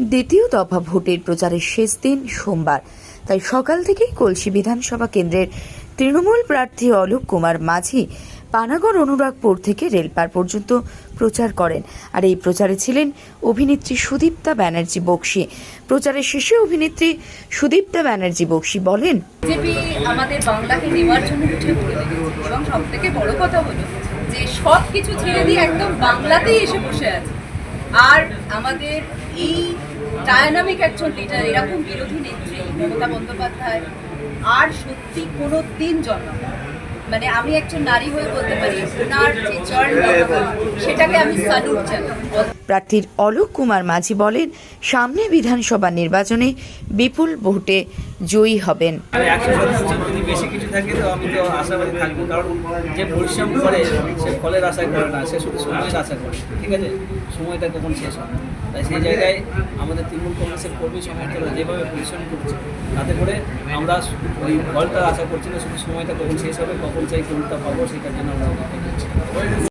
দ্বিতীয় দফা ভোটের প্রচারের শেষ দিন সোমবার, তাই সকাল থেকেই কলসি বিধানসভা কেন্দ্রের তৃণমূল প্রার্থী অলোক কুমার মাঝি পানাগড় অনুরাগপুর থেকে রেলপার পর্যন্ত প্রচার করেন। আর এই প্রচারে ছিলেন অভিনেত্রী সুদীপ্তা ব্যানার্জি বক্সী। প্রচারের শেষে অভিনেত্রী সুদীপ্তা ব্যানার্জি বক্সী বলেন, বিজেপি আমাদের বাংলাকে নেওয়ার জন্য উঠে পড়ে লেগেছে এবং সব থেকে বড় কথা হলো যে সব কিছু ছেড়ে দিয়ে একদম বাংলাতেই এসে বসে আছে। আর আমাদের এই ডায়নামিক একজন লিডার, এরকম বিরোধী নেত্রী মমতা বন্দ্যোপাধ্যায় আর সত্যি কোনো দিন জন্মাবে। মানে আমি একজন নারী হয়ে বলতে পারি ওনার যে জার্নি সেটাকে আমি স্যালুট জানাই। প্রার্থীর অলোক কুমার মাঝি বলেন, সামনে বিধানসভা নির্বাচনে বিপুল ভোটে জয়ী হবেন। 100% যদি বেশি কিছু থাকে তো আমি তো আশাবাদী থাকবো, কারণ যে পরিশ্রম করে সে ফলের আশা করে না, সে শুধু সময়ের আশা করে। ঠিক আছে, সময়টা কখন শেষ হবে, তাই সেই জায়গায় আমাদের তৃণমূল কংগ্রেসের কর্মী সমর্থকরা যেভাবে পরিশ্রম করছে তাতে করে আমরা ওই ফলটা আশা করছি না, শুধু সময়টা কখন শেষ হবে, কখন চাই কোনটা পাবো সেটার জন্য আমরা অপেক্ষা করছি।